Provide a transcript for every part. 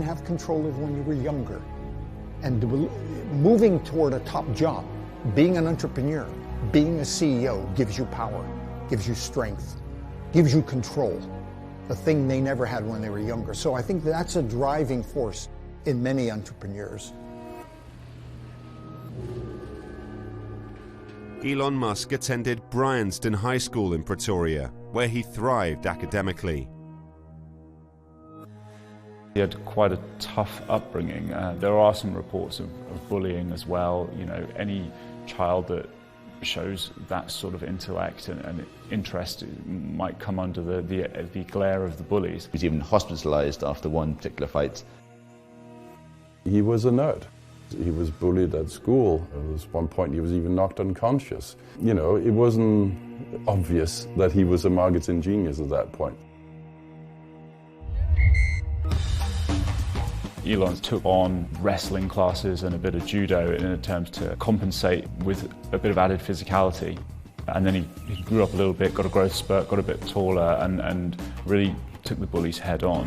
have control of when you were younger. And moving toward a top job, being an entrepreneur, being a CEO gives you power, gives you strength, gives you control, the thing they never had when they were younger. So I think that's a driving force in many entrepreneurs. Elon Musk attended Bryanston High School in Pretoria, where he thrived academically. He had quite a tough upbringing. There are some reports of bullying as well. You know, any child that shows that sort of intellect and interest might come under the glare of the bullies. He was even hospitalized after one particular fight. He was a nerd. He was bullied at school. At one point he was even knocked unconscious. You know, it wasn't obvious that he was a marketing genius at that point. Elon took on wrestling classes and a bit of judo in attempts to compensate with a bit of added physicality. And then he grew up a little bit, got a growth spurt, got a bit taller, and really took the bullies head on.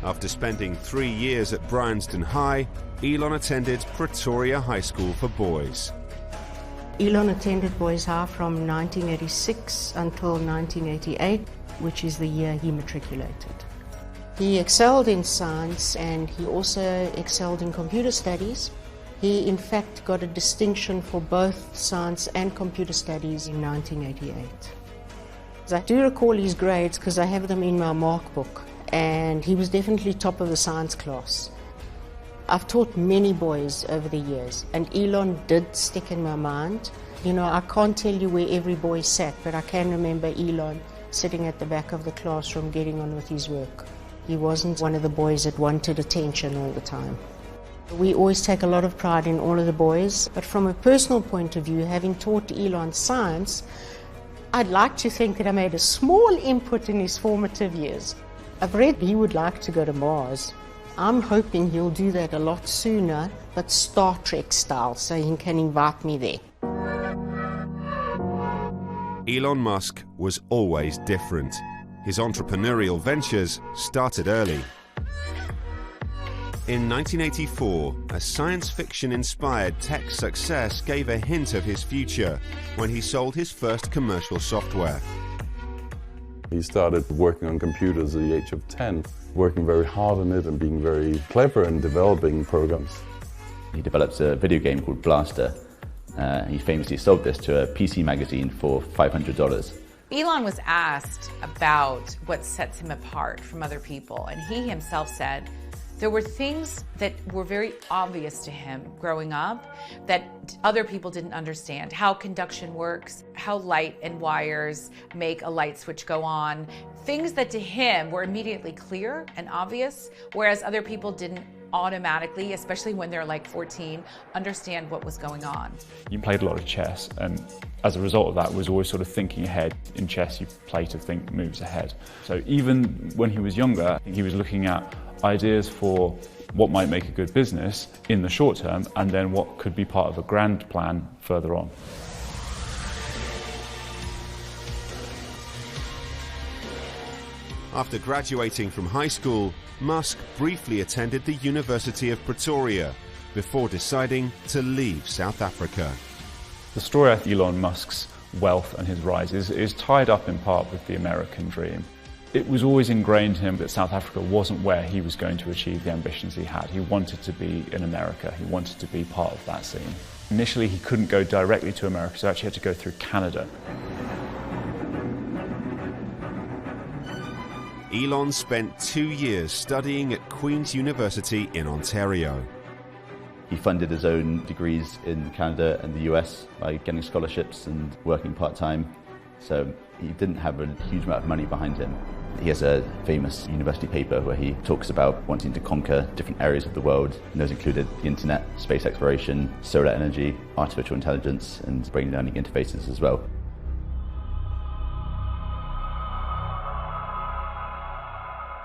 After spending 3 years at Bryanston High, Elon attended Pretoria High School for Boys. Elon attended Boys High from 1986 until 1988, which is the year he matriculated. He excelled in science and he also excelled in computer studies. He in fact got a distinction for both science and computer studies in 1988. I do recall his grades because I have them in my mark book, and he was definitely top of the science class. I've taught many boys over the years, and Elon did stick in my mind. You know, I can't tell you where every boy sat, but I can remember Elon sitting at the back of the classroom getting on with his work. He wasn't one of the boys that wanted attention all the time. We always take a lot of pride in all of the boys, but from a personal point of view, having taught Elon science, I'd like to think that I made a small input in his formative years. I've read he would like to go to Mars. I'm hoping he'll do that a lot sooner, but Star Trek style, so he can invite me there. Elon Musk was always different. His entrepreneurial ventures started early. In 1984, a science fiction-inspired tech success gave a hint of his future when he sold his first commercial software. He started working on computers at the age of 10, working very hard on it and being very clever in developing programs. He developed a video game called Blaster. He famously sold this to a PC magazine for $500. Elon was asked about what sets him apart from other people, and he himself said there were things that were very obvious to him growing up that other people didn't understand. How conduction works, how light and wires make a light switch go on. Things that to him were immediately clear and obvious, whereas other people didn't automatically, especially when they're like 14, understand what was going on. You played a lot of chess, and as a result of that was always sort of thinking ahead. In chess, you play to think moves ahead. So even when he was younger, he was looking at ideas for what might make a good business in the short term, and then what could be part of a grand plan further on. After graduating from high school, Musk briefly attended the University of Pretoria before deciding to leave South Africa. The story of Elon Musk's wealth and his rise is tied up in part with the American dream. It was always ingrained in him that South Africa wasn't where he was going to achieve the ambitions he had. He wanted to be in America. He wanted to be part of that scene. Initially, he couldn't go directly to America, so he actually had to go through Canada. Elon spent 2 years studying at Queen's University in Ontario. He funded his own degrees in Canada and the US by getting scholarships and working part-time, so he didn't have a huge amount of money behind him. He has a famous university paper where he talks about wanting to conquer different areas of the world, and those included the internet, space exploration, solar energy, artificial intelligence, and brain learning interfaces as well.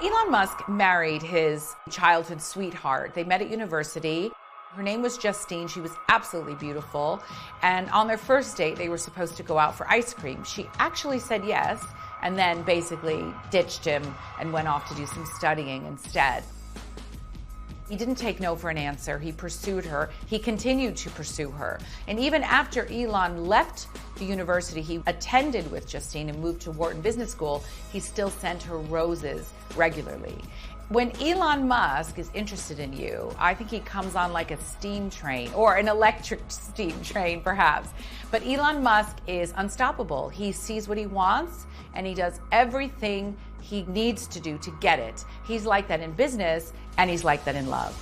Elon Musk married his childhood sweetheart. They met at university. Her name was Justine. She was absolutely beautiful. And on their first date, they were supposed to go out for ice cream. She actually said yes, and then basically ditched him and went off to do some studying instead. He didn't take no for an answer. He pursued her. He continued to pursue her. And even after Elon left the university he attended with Justine and moved to Wharton Business School, he still sent her roses regularly. When Elon Musk is interested in you, I think he comes on like a steam train, or an electric steam train perhaps. But Elon Musk is unstoppable. He sees what he wants and he does everything he needs to do to get it. He's like that in business and he's like that in love.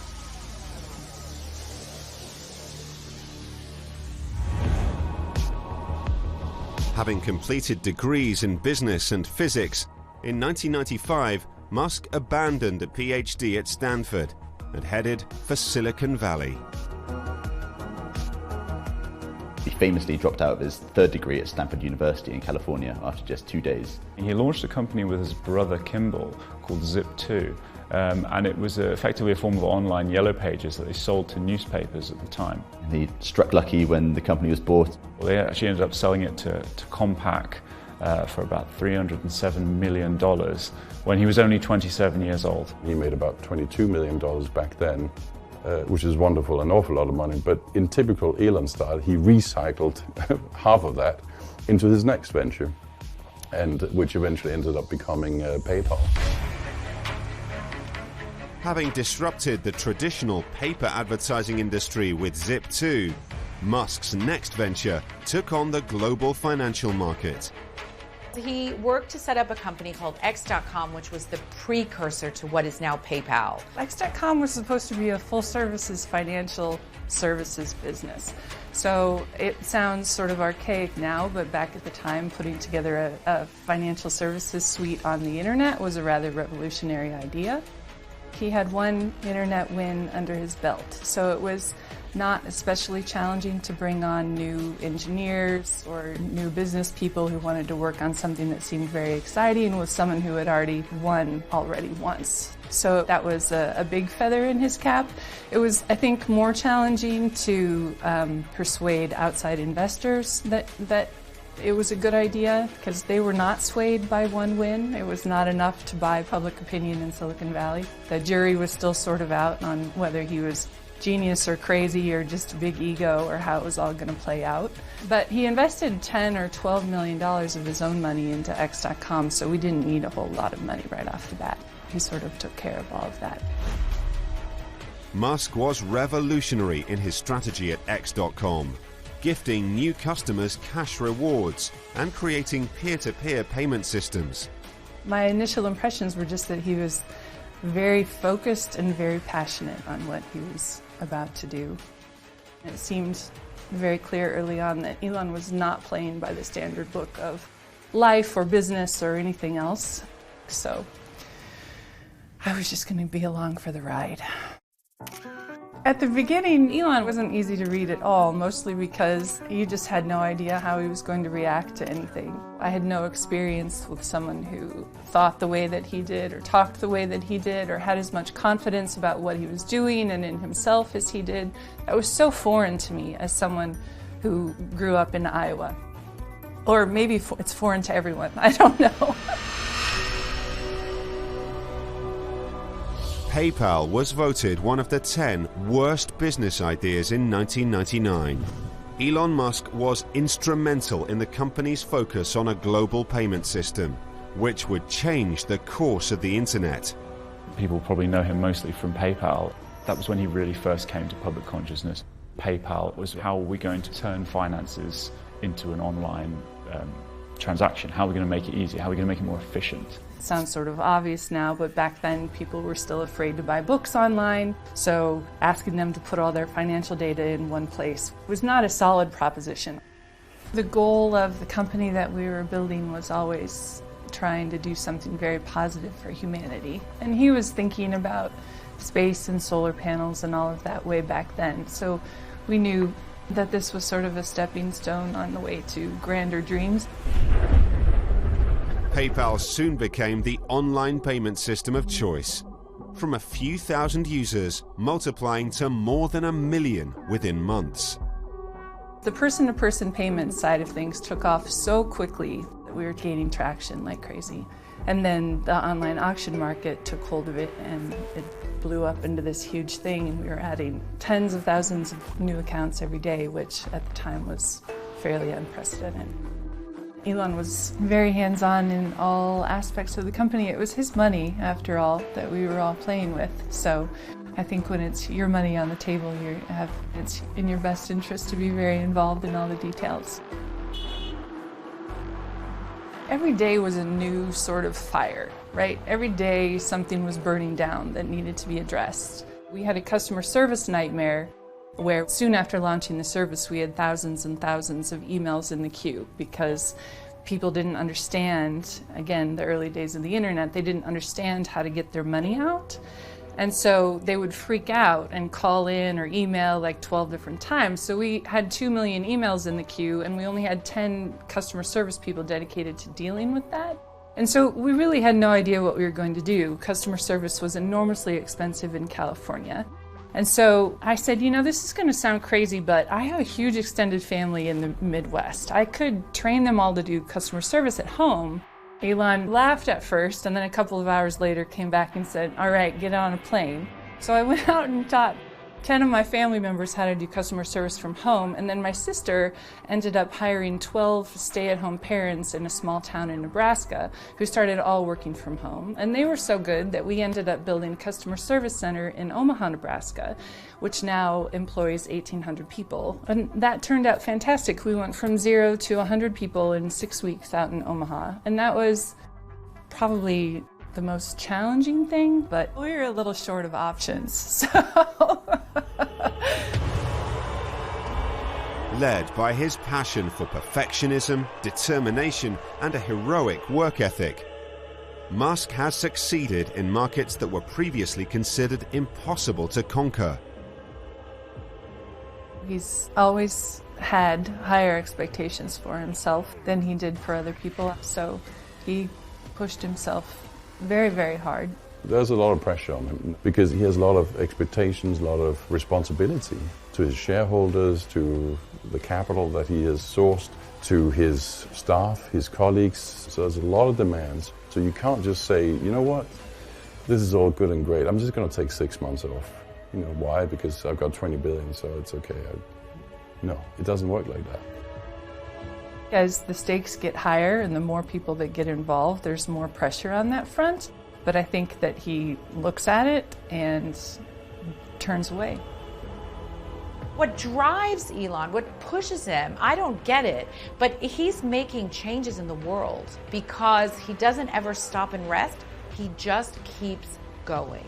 Having completed degrees in business and physics, in 1995, Musk abandoned a PhD at Stanford and headed for Silicon Valley. He famously dropped out of his third degree at Stanford University in California after just 2 days. He launched a company with his brother Kimball called Zip2, and it was effectively a form of online yellow pages that they sold to newspapers at the time. And he struck lucky when the company was bought. Well, they actually ended up selling it to Compaq for about $307 million when he was only 27 years old. He made about $22 million back then, which is wonderful, an awful lot of money. But in typical Elon style, he recycled half of that into his next venture, and which eventually ended up becoming PayPal. Having disrupted the traditional paper advertising industry with Zip2, Musk's next venture took on the global financial market. He worked to set up a company called X.com, which was the precursor to what is now PayPal. X.com was supposed to be a full-services financial services business. So it sounds sort of archaic now, but back at the time, putting together a financial services suite on the internet was a rather revolutionary idea. He had one internet win under his belt, so it was not especially challenging to bring on new engineers or new business people who wanted to work on something that seemed very exciting with someone who had already won once. So that was a big feather in his cap. It was, I think, more challenging to persuade outside investors that it was a good idea, because they were not swayed by one win. It was not enough to buy public opinion in Silicon Valley. The jury was still sort of out on whether he was genius or crazy or just a big ego or how it was all going to play out. But he invested $10 or $12 million of his own money into X.com, so we didn't need a whole lot of money right off the bat. He sort of took care of all of that. Musk was revolutionary in his strategy at X.com, gifting new customers cash rewards and creating peer-to-peer payment systems. My initial impressions were just that he was very focused and very passionate on what he was about to do. It seemed very clear early on that Elon was not playing by the standard book of life or business or anything else. So I was just going to be along for the ride. At the beginning, Elon wasn't easy to read at all, mostly because you just had no idea how he was going to react to anything. I had no experience with someone who thought the way that he did, or talked the way that he did, or had as much confidence about what he was doing and in himself as he did. That was so foreign to me as someone who grew up in Iowa. Or maybe it's foreign to everyone, I don't know. PayPal was voted one of the 10 worst business ideas in 1999. Elon Musk was instrumental in the company's focus on a global payment system, which would change the course of the internet. People probably know him mostly from PayPal. That was when he really first came to public consciousness. PayPal was, how are we going to turn finances into an online transaction? How are we going to make it easier? How are we going to make it more efficient? It sounds sort of obvious now, but back then people were still afraid to buy books online, so asking them to put all their financial data in one place was not a solid proposition. The goal of the company that we were building was always trying to do something very positive for humanity. And he was thinking about space and solar panels and all of that way back then, so we knew that this was sort of a stepping stone on the way to grander dreams. PayPal soon became the online payment system of choice, from a few thousand users multiplying to more than 1 million within months. The person-to-person payment side of things took off so quickly. we were gaining traction like crazy. And then the online auction market took hold of it, and it blew up into this huge thing, and we were adding tens of thousands of new accounts every day, which at the time was fairly unprecedented. Elon was very hands-on in all aspects of the company. It was his money, after all, that we were all playing with. So I think when it's your money on the table, it's in your best interest to be very involved in all the details. Every day was a new sort of fire, right? Every day something was burning down that needed to be addressed. We had a customer service nightmare where soon after launching the service, we had thousands and thousands of emails in the queue because people didn't understand, again, the early days of the internet, they didn't understand how to get their money out. And so they would freak out and call in or email like 12 different times. So we had 2 million emails in the queue, and we only had 10 customer service people dedicated to dealing with that. And so we really had no idea what we were going to do. Customer service was enormously expensive in California. And so I said, this is going to sound crazy, but I have a huge extended family in the Midwest. I could train them all to do customer service at home. Elon laughed at first, and then a couple of hours later came back and said, all right, get on a plane. So I went out and taught 10 of my family members how to do customer service from home, and then my sister ended up hiring 12 stay-at-home parents in a small town in Nebraska who started all working from home. And they were so good that we ended up building a customer service center in Omaha, Nebraska, which now employs 1,800 people. And that turned out fantastic. We went from 0 to 100 people in 6 weeks out in Omaha. And that was probably the most challenging thing, but we were a little short of options, so. Led by his passion for perfectionism, determination, and a heroic work ethic, Musk has succeeded in markets that were previously considered impossible to conquer. He's always had higher expectations for himself than he did for other people, so he pushed himself very, very hard. There's a lot of pressure on him because he has a lot of expectations, a lot of responsibility to his shareholders, to the capital that he has sourced, to his staff, his colleagues. So there's a lot of demands. So you can't just say, you know what, this is all good and great. I'm just going to take 6 months off. Why? Because I've got 20 billion, so it's okay. No, it doesn't work like that. As the stakes get higher and the more people that get involved, there's more pressure on that front. But I think that he looks at it and turns away. What drives Elon, what pushes him, I don't get it, but he's making changes in the world because he doesn't ever stop and rest. He just keeps going.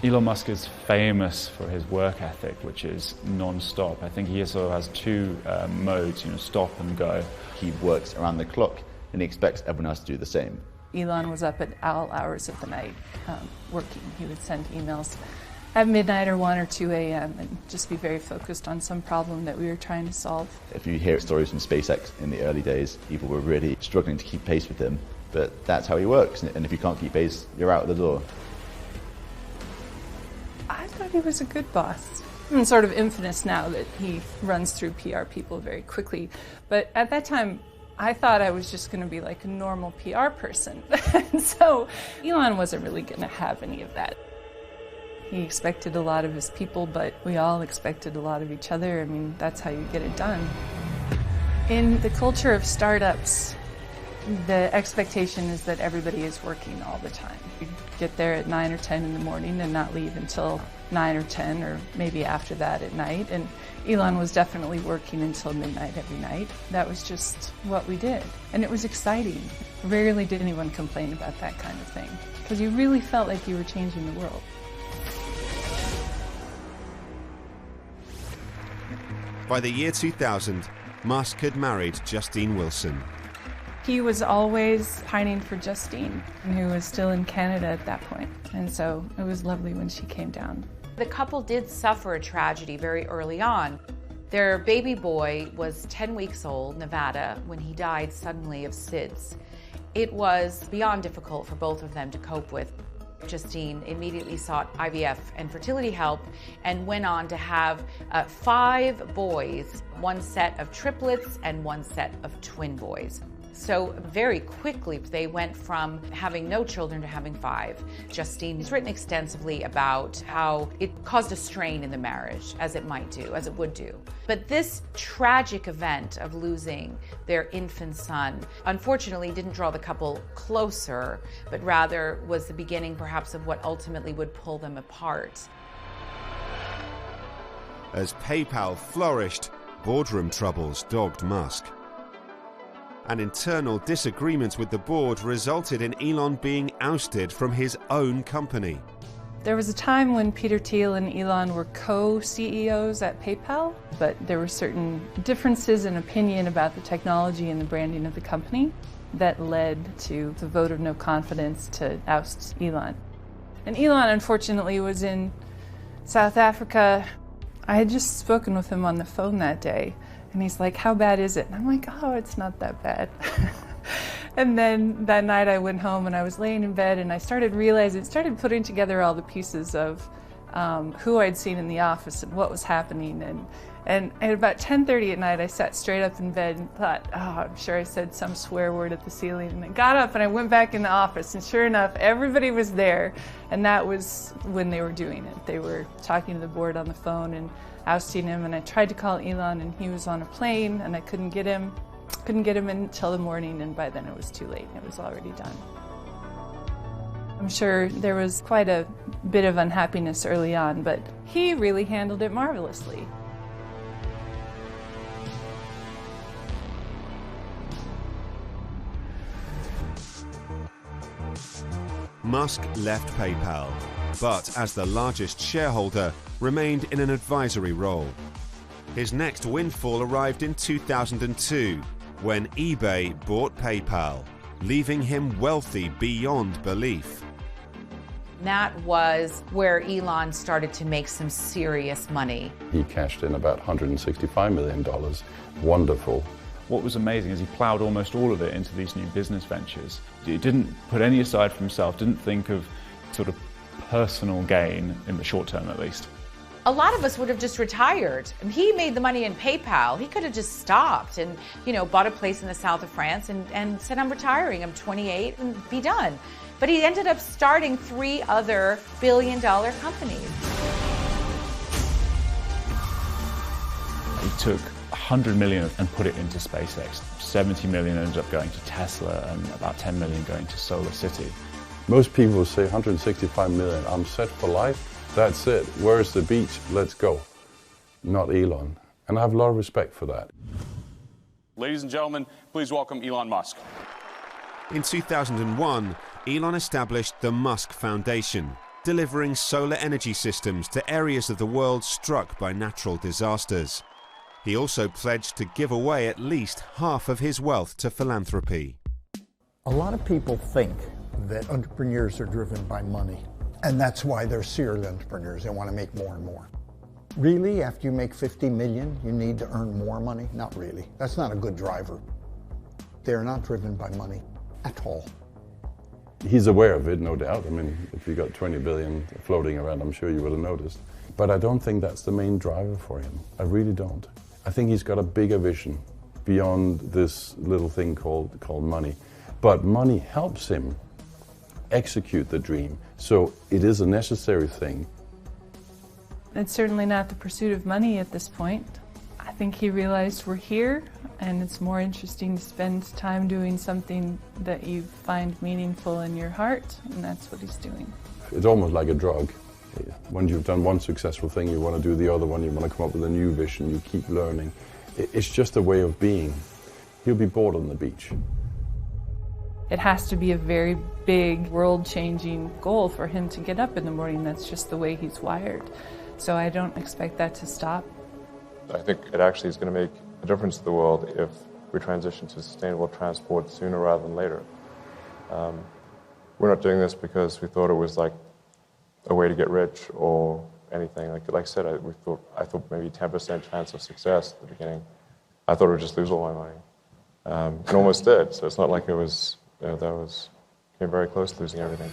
Elon Musk is famous for his work ethic, which is non-stop. I think he also has two modes, stop and go. He works around the clock and he expects everyone else to do the same. Elon was up at all hours of the night working. He would send emails at midnight or 1 or 2 a.m. and just be very focused on some problem that we were trying to solve. If you hear stories from SpaceX in the early days, people were really struggling to keep pace with him, but that's how he works, and if you can't keep pace, you're out the door. I thought he was a good boss. I'm sort of infamous now that he runs through PR people very quickly, but at that time, I thought I was just going to be like a normal PR person. So Elon wasn't really going to have any of that. He expected a lot of his people, but we all expected a lot of each other. I mean, that's how you get it done. In the culture of startups, the expectation is that everybody is working all the time. You get there at 9 or 10 in the morning and not leave until 9 or 10 or maybe after that at night. And Elon was definitely working until midnight every night. That was just what we did. And it was exciting. Rarely did anyone complain about that kind of thing because you really felt like you were changing the world. By the year 2000, Musk had married Justine Wilson. He was always pining for Justine, who was still in Canada at that point. And so it was lovely when she came down. The couple did suffer a tragedy very early on. Their baby boy was 10 weeks old, Nevada, when he died suddenly of SIDS. It was beyond difficult for both of them to cope with. Justine immediately sought IVF and fertility help and went on to have 5 boys, 1 set of triplets and 1 set of twin boys. So very quickly, they went from having no children to having 5. Justine's written extensively about how it caused a strain in the marriage, as it might do, as it would do. But this tragic event of losing their infant son, unfortunately didn't draw the couple closer, but rather was the beginning perhaps of what ultimately would pull them apart. As PayPal flourished, boardroom troubles dogged Musk. An internal disagreement with the board resulted in Elon being ousted from his own company. There was a time when Peter Thiel and Elon were co-CEOs at PayPal, but there were certain differences in opinion about the technology and the branding of the company that led to the vote of no confidence to oust Elon. And Elon, unfortunately, was in South Africa. I had just spoken with him on the phone that day, and he's like, "How bad is it?" And I'm like, "Oh, it's not that bad." And then that night I went home and I was laying in bed and I started putting together all the pieces of who I'd seen in the office and what was happening. And at about 10:30 at night, I sat straight up in bed and thought, "Oh, I'm sure I said some swear word at the ceiling." And I got up and I went back in the office, and sure enough, everybody was there. And that was when they were doing it. They were talking to the board on the phone and ousting him. And I tried to call Elon, and he was on a plane, and I couldn't get him until the morning. And by then it was too late. It was already done. I'm sure there was quite a bit of unhappiness early on, but he really handled it marvelously. Musk left PayPal, but as the largest shareholder, remained in an advisory role. His next windfall arrived in 2002, when eBay bought PayPal, leaving him wealthy beyond belief. That was where Elon started to make some serious money. He cashed in about $165 million. Wonderful. What was amazing is he plowed almost all of it into these new business ventures. He didn't put any aside for himself, didn't think of sort of personal gain in the short term at least. A lot of us would have just retired. He made the money in PayPal. He could have just stopped and, bought a place in the south of France and said, "I'm retiring, I'm 28, and be done." But he ended up starting 3 other billion-dollar companies. He took 100 million and put it into SpaceX. 70 million ended up going to Tesla and about 10 million going to Solar City. Most people say 165 million, I'm set for life. That's it. Where's the beach? Let's go. Not Elon. And I have a lot of respect for that. Ladies and gentlemen, please welcome Elon Musk. In 2001, Elon established the Musk Foundation, delivering solar energy systems to areas of the world struck by natural disasters. He also pledged to give away at least half of his wealth to philanthropy. A lot of people think that entrepreneurs are driven by money, and that's why they're serial entrepreneurs. They want to make more and more. Really, after you make 50 million, you need to earn more money? Not really. That's not a good driver. They're not driven by money at all. He's aware of it, no doubt. I mean, if you got 20 billion floating around, I'm sure you would have noticed. But I don't think that's the main driver for him. I really don't. I think he's got a bigger vision beyond this little thing called money. But money helps him execute the dream. So it is a necessary thing. It's certainly not the pursuit of money at this point. I think he realized we're here, and it's more interesting to spend time doing something that you find meaningful in your heart, and that's what he's doing. It's almost like a drug. When you've done one successful thing, you want to do the other one, you want to come up with a new vision, you keep learning. It's just a way of being. He'll be bored on the beach. It has to be a very big, world-changing goal for him to get up in the morning. That's just the way he's wired. So I don't expect that to stop. I think it actually is going to make a difference to the world if we transition to sustainable transport sooner rather than later. We're not doing this because we thought it was like a way to get rich or anything. Like I said, I thought maybe 10% chance of success at the beginning. I thought I would just lose all my money, and almost did. So it's not like it was. Came very close to losing everything.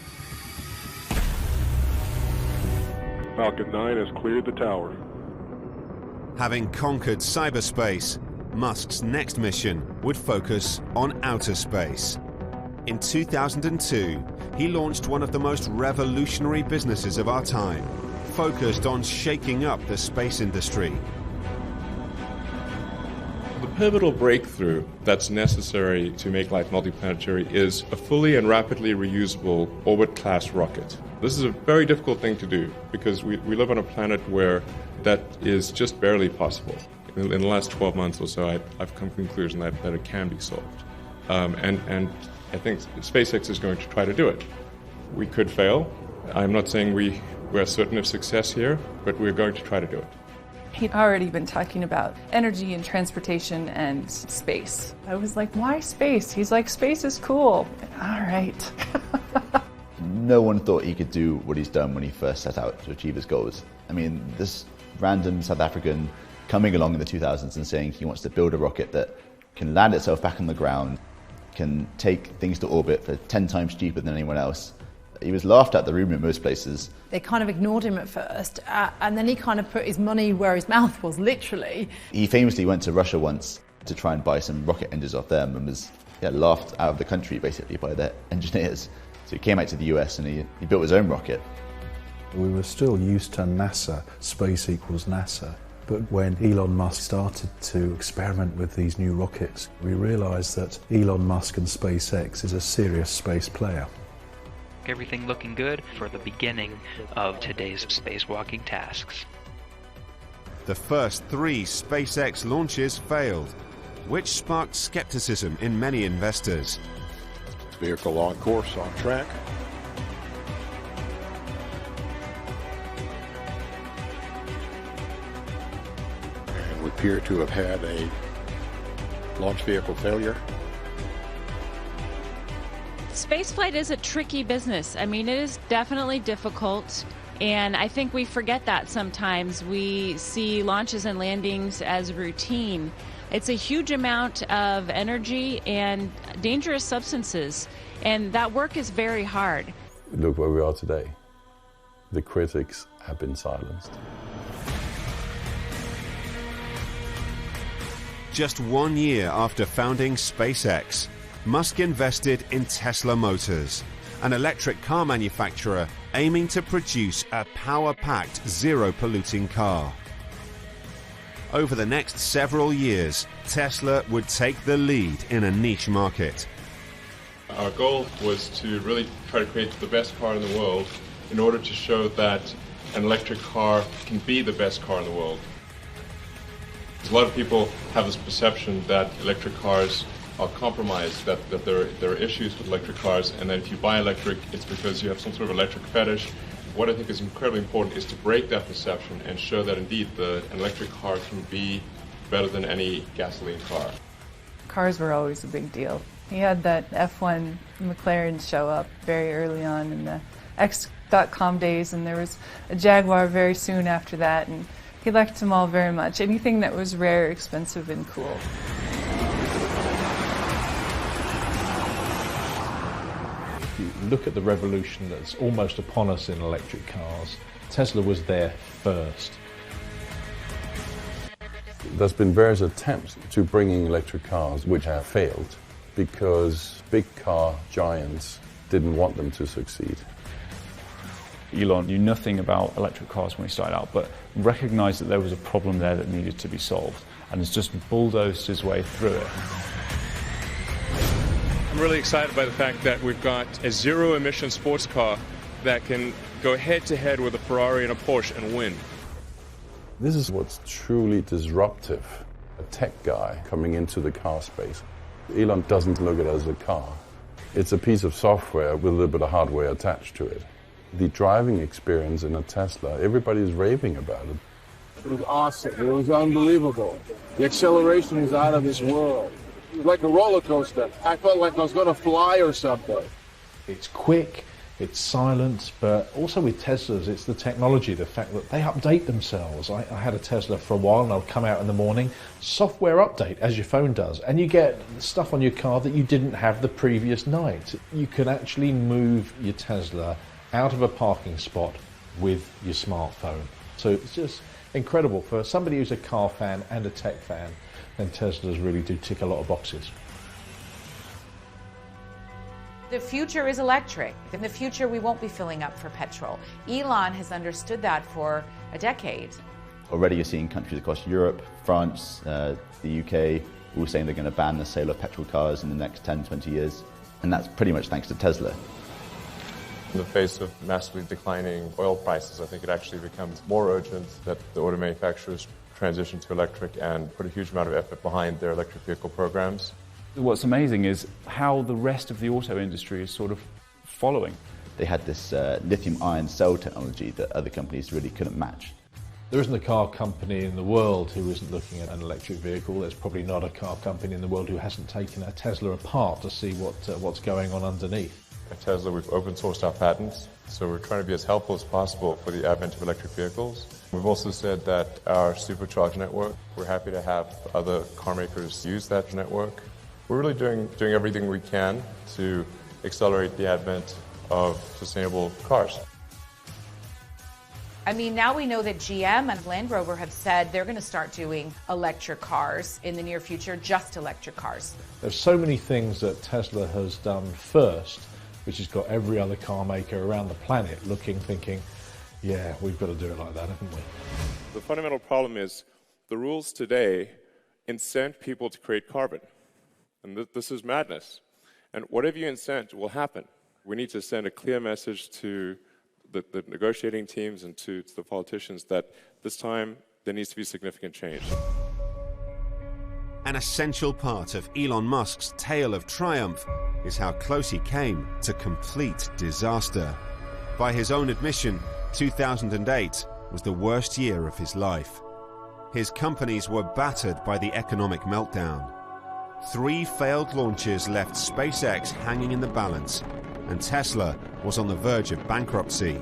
Falcon 9 has cleared the tower. Having conquered cyberspace, Musk's next mission would focus on outer space. In 2002, he launched one of the most revolutionary businesses of our time, focused on shaking up the space industry. The pivotal breakthrough that's necessary to make life multiplanetary is a fully and rapidly reusable orbit-class rocket. This is a very difficult thing to do because we live on a planet where that is just barely possible. In the last 12 months or so, I've come to the conclusion that it can be solved. And I think SpaceX is going to try to do it. We could fail. I'm not saying we're certain of success here, but we're going to try to do it. He'd already been talking about energy and transportation and space. I was like, why space? He's like, space is cool. All right. No one thought he could do what he's done when he first set out to achieve his goals. I mean, this random South African coming along in the 2000s and saying he wants to build a rocket that can land itself back on the ground, can take things to orbit for 10 times cheaper than anyone else. He was laughed at the room in most places. They kind of ignored him at first, and then he kind of put his money where his mouth was, literally. He famously went to Russia once to try and buy some rocket engines off them and was laughed out of the country, basically, by their engineers. So he came out to the US and he built his own rocket. We were still used to NASA, space equals NASA. But when Elon Musk started to experiment with these new rockets, we realised that Elon Musk and SpaceX is a serious space player. Everything looking good for the beginning of today's spacewalking tasks. The first 3 SpaceX launches failed, which sparked skepticism in many investors. Vehicle on course, on track. And we appear to have had a launch vehicle failure. Spaceflight is a tricky business. I mean, it is definitely difficult, and I think we forget that sometimes. We see launches and landings as routine. It's a huge amount of energy and dangerous substances, and that work is very hard. Look where we are today. The critics have been silenced. Just 1 year after founding SpaceX, Musk invested in Tesla Motors, an electric car manufacturer aiming to produce a power-packed, zero-polluting car. Over the next several years, Tesla would take the lead in a niche market. Our goal was to really try to create the best car in the world in order to show that an electric car can be the best car in the world. A lot of people have this perception that electric cars are compromised, that there are issues with electric cars, and that if you buy electric, it's because you have some sort of electric fetish. What I think is incredibly important is to break that perception and show that indeed an electric car can be better than any gasoline car. Cars were always a big deal. He had that F1 McLaren show up very early on in the X.com days, and there was a Jaguar very soon after that, and he liked them all very much. Anything that was rare, expensive, and cool. Look at the revolution that's almost upon us in electric cars. Tesla was there first. There's been various attempts to bringing electric cars which have failed because big car giants didn't want them to succeed. Elon knew nothing about electric cars when he started out, but recognized that there was a problem there that needed to be solved, and has just bulldozed his way through it. I'm really excited by the fact that we've got a zero-emission sports car that can go head-to-head with a Ferrari and a Porsche and win. This is what's truly disruptive. A tech guy coming into the car space. Elon doesn't look at it as a car. It's a piece of software with a little bit of hardware attached to it. The driving experience in a Tesla, everybody's raving about it. It was awesome. It was unbelievable. The acceleration is out of this world. It was like a roller coaster. I felt like I was going to fly or something. It's quick, it's silent, but also with Teslas, it's the technology, the fact that they update themselves. I had a Tesla for a while, and I'll come out in the morning, software update, as your phone does, and you get stuff on your car that you didn't have the previous night. You can actually move your Tesla out of a parking spot with your smartphone. So it's just incredible. For somebody who's a car fan and a tech fan, then Teslas really do tick a lot of boxes. The future is electric. In the future, we won't be filling up for petrol. Elon has understood that for a decade. Already you're seeing countries across Europe, France, the UK, all saying they're going to ban the sale of petrol cars in the next 10, 20 years. And that's pretty much thanks to Tesla. In the face of massively declining oil prices, I think it actually becomes more urgent that the auto manufacturers transition to electric and put a huge amount of effort behind their electric vehicle programs. What's amazing is how the rest of the auto industry is sort of following. They had this lithium-ion cell technology that other companies really couldn't match. There isn't a car company in the world who isn't looking at an electric vehicle. There's probably not a car company in the world who hasn't taken a Tesla apart to see what's going on underneath. At Tesla, we've open sourced our patents, so we're trying to be as helpful as possible for the advent of electric vehicles. We've also said that our supercharge network, we're happy to have other car makers use that network. We're really doing everything we can to accelerate the advent of sustainable cars. I mean, now we know that GM and Land Rover have said they're going to start doing electric cars in the near future, just electric cars. There's so many things that Tesla has done first, which has got every other car maker around the planet looking, thinking, yeah, we've got to do it like that, haven't we? The fundamental problem is the rules today incent people to create carbon. And this is madness. And whatever you incent will happen. We need to send a clear message to the negotiating teams and to the politicians that this time there needs to be significant change. An essential part of Elon Musk's tale of triumph is how close he came to complete disaster. By his own admission, 2008 was the worst year of his life. His companies were battered by the economic meltdown. 3 failed launches left SpaceX hanging in the balance, and Tesla was on the verge of bankruptcy.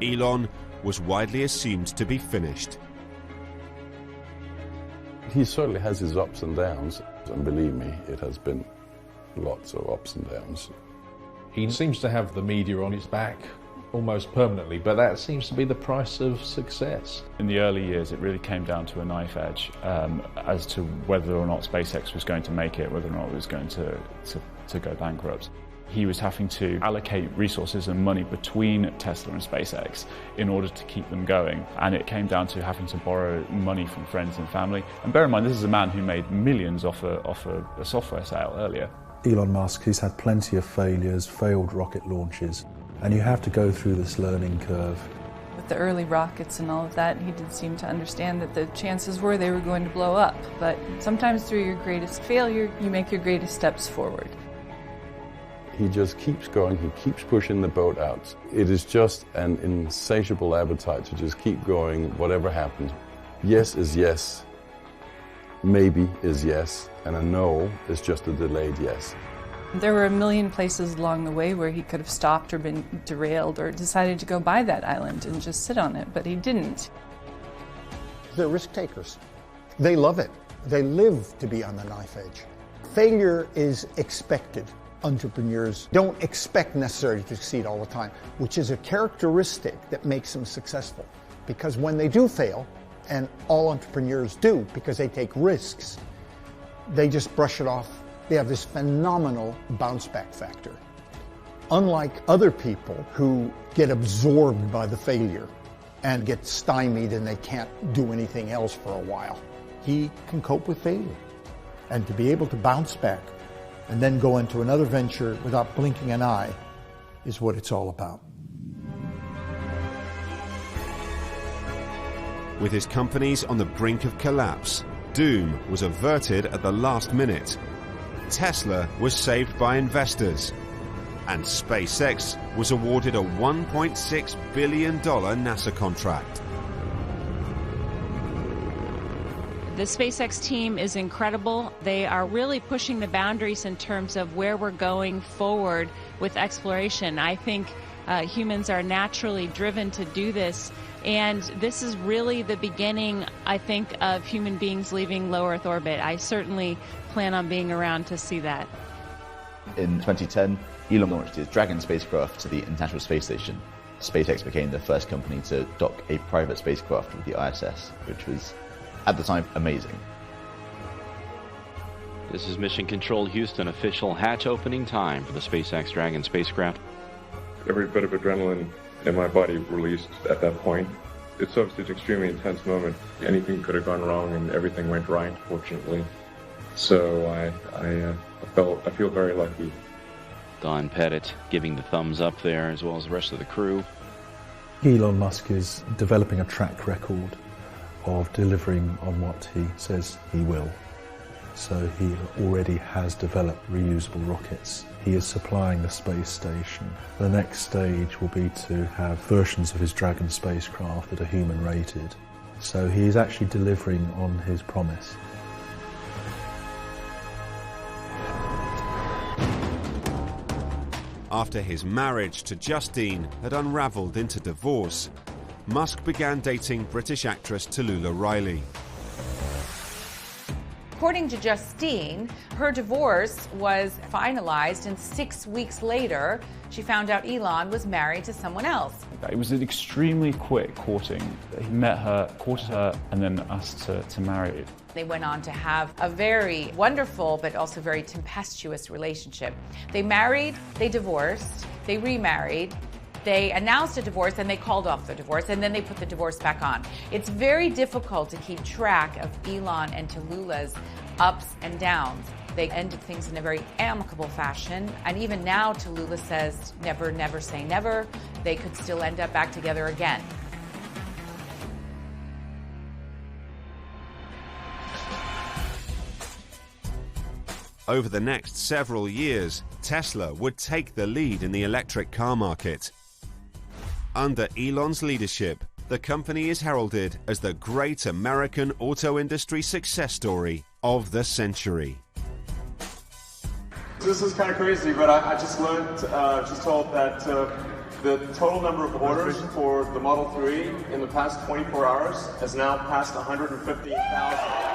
Elon was widely assumed to be finished. He certainly has his ups and downs, and believe me, it has been lots of ups and downs. He seems to have the media on his back almost permanently, but that seems to be the price of success. In the early years, it really came down to a knife edge as to whether or not SpaceX was going to make it, whether or not it was going to go bankrupt. He was having to allocate resources and money between Tesla and SpaceX in order to keep them going. And it came down to having to borrow money from friends and family. And bear in mind, this is a man who made millions off a software sale earlier. Elon Musk, he's had plenty of failures, failed rocket launches, and you have to go through this learning curve. With the early rockets and all of that, he did seem to understand that the chances were they were going to blow up. But sometimes through your greatest failure, you make your greatest steps forward. He just keeps going, he keeps pushing the boat out. It is just an insatiable appetite to just keep going, whatever happens. Yes is yes, maybe is yes, and a no is just a delayed yes. There were a million places along the way where he could have stopped or been derailed or decided to go buy that island and just sit on it, but he didn't. They're risk takers. They love it. They live to be on the knife edge. Failure is expected. Entrepreneurs don't expect necessarily to succeed all the time, which is a characteristic that makes them successful. Because when they do fail, and all entrepreneurs do because they take risks, they just brush it off. They have this phenomenal bounce back factor. Unlike other people who get absorbed by the failure and get stymied and they can't do anything else for a while, he can cope with failure. And to be able to bounce back and then go into another venture without blinking an eye is what it's all about. With his companies on the brink of collapse, doom was averted at the last minute. Tesla was saved by investors, and SpaceX was awarded a $1.6 billion NASA contract. The SpaceX team is incredible. They are really pushing the boundaries in terms of where we're going forward with exploration. I think humans are naturally driven to do this, and this is really the beginning, I think, of human beings leaving low Earth orbit. I certainly plan on being around to see that. In 2010, Elon launched his Dragon spacecraft to the International Space Station. SpaceX became the first company to dock a private spacecraft with the ISS, which was, at the time, amazing. This is Mission Control Houston, official hatch opening time for the SpaceX Dragon spacecraft. Every bit of adrenaline in my body released at that point. It's obviously an extremely intense moment. Anything could have gone wrong and everything went right, fortunately. So I feel very lucky. Don Pettit giving the thumbs up there, as well as the rest of the crew. Elon Musk is developing a track record of delivering on what he says he will. So he already has developed reusable rockets. He is supplying the space station. The next stage will be to have versions of his Dragon spacecraft that are human rated. So he is actually delivering on his promise. After his marriage to Justine had unravelled into divorce, Musk began dating British actress Tallulah Riley. According to Justine, her divorce was finalized, and 6 weeks later, she found out Elon was married to someone else. It was an extremely quick courting. He met her, courted her, and then asked to marry. They went on to have a very wonderful but also very tempestuous relationship. They married, they divorced, they remarried, they announced a divorce, and they called off the divorce, and then they put the divorce back on. It's very difficult to keep track of Elon and Tallulah's ups and downs. They ended things in a very amicable fashion, and even now Tallulah says never, never say never. They could still end up back together again. Over the next several years, Tesla would take the lead in the electric car market. Under Elon's leadership, the company is heralded as the great American auto industry success story of the century. This is kind of crazy, but I just learned, just told that the total number of orders for the Model 3 in the past 24 hours has now passed 150,000.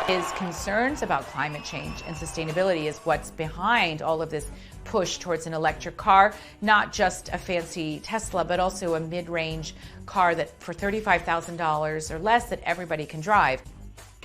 His concerns about climate change and sustainability is what's behind all of this push towards an electric car, not just a fancy Tesla, but also a mid-range car that for $35,000 or less that everybody can drive.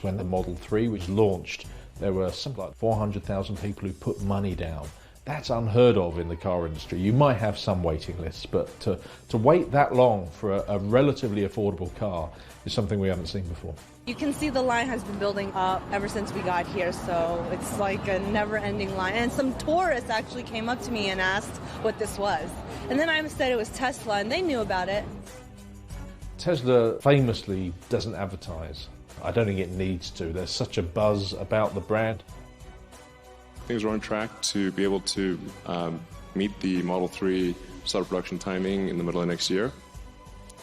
When the Model 3 was launched, there were something like 400,000 people who put money down. That's unheard of in the car industry. You might have some waiting lists, but to wait that long for a relatively affordable car is something we haven't seen before. You can see the line has been building up ever since we got here, so it's like a never-ending line. And some tourists actually came up to me and asked what this was. And then I said it was Tesla, and they knew about it. Tesla famously doesn't advertise. I don't think it needs to. There's such a buzz about the brand. Things are on track to be able to meet the Model 3 start of production timing in the middle of next year.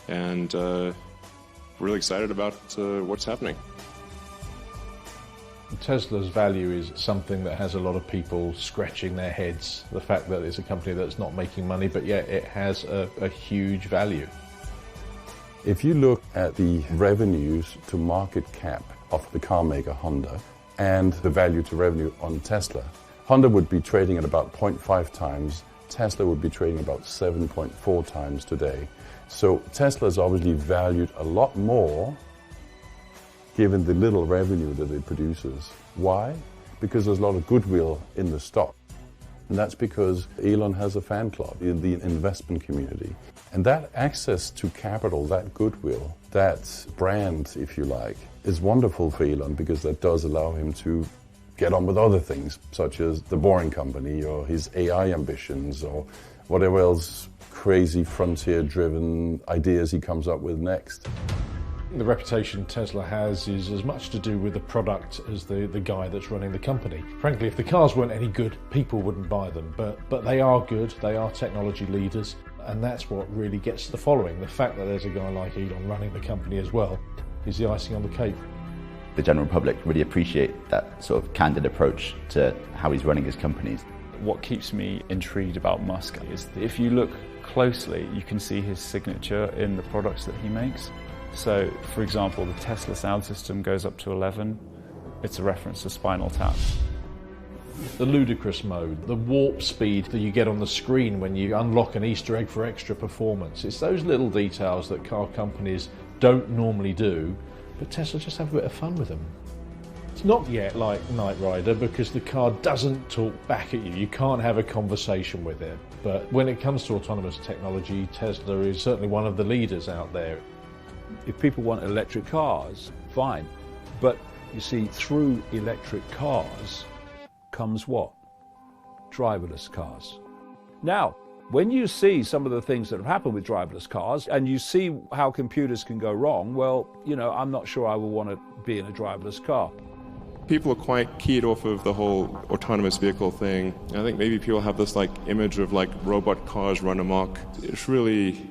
And really excited about what's happening. Tesla's value is something that has a lot of people scratching their heads. The fact that it's a company that's not making money, but yet it has a huge value. If you look at the revenues to market cap of the car maker Honda and the value to revenue on Tesla, Honda would be trading at about 0.5 times, Tesla would be trading about 7.4 times today. So Tesla is obviously valued a lot more given the little revenue that it produces. Why? Because there's a lot of goodwill in the stock. And that's because Elon has a fan club in the investment community. And that access to capital, that goodwill, that brand, if you like, is wonderful for Elon because that does allow him to get on with other things, such as the Boring Company or his AI ambitions or whatever else crazy frontier-driven ideas he comes up with next. The reputation Tesla has is as much to do with the product as the guy that's running the company. Frankly, if the cars weren't any good, people wouldn't buy them. But they are good, they are technology leaders, and that's what really gets the following. The fact that there's a guy like Elon running the company as well is the icing on the cake. The general public really appreciate that sort of candid approach to how he's running his companies. What keeps me intrigued about Musk is that if you look closely, you can see his signature in the products that he makes. So, for example, the Tesla sound system goes up to 11. It's a reference to Spinal Tap. The ludicrous mode, the warp speed that you get on the screen when you unlock an Easter egg for extra performance. It's those little details that car companies don't normally do, but Tesla just have a bit of fun with them. It's not yet like Knight Rider because the car doesn't talk back at you. You can't have a conversation with it. But when it comes to autonomous technology, Tesla is certainly one of the leaders out there. If people want electric cars, fine. But you see, through electric cars comes what? Driverless cars. Now, when you see some of the things that have happened with driverless cars and you see how computers can go wrong, well, you know, I'm not sure I will want to be in a driverless car. People are quite keyed off of the whole autonomous vehicle thing. I think maybe people have this like image of like robot cars run amok. It's really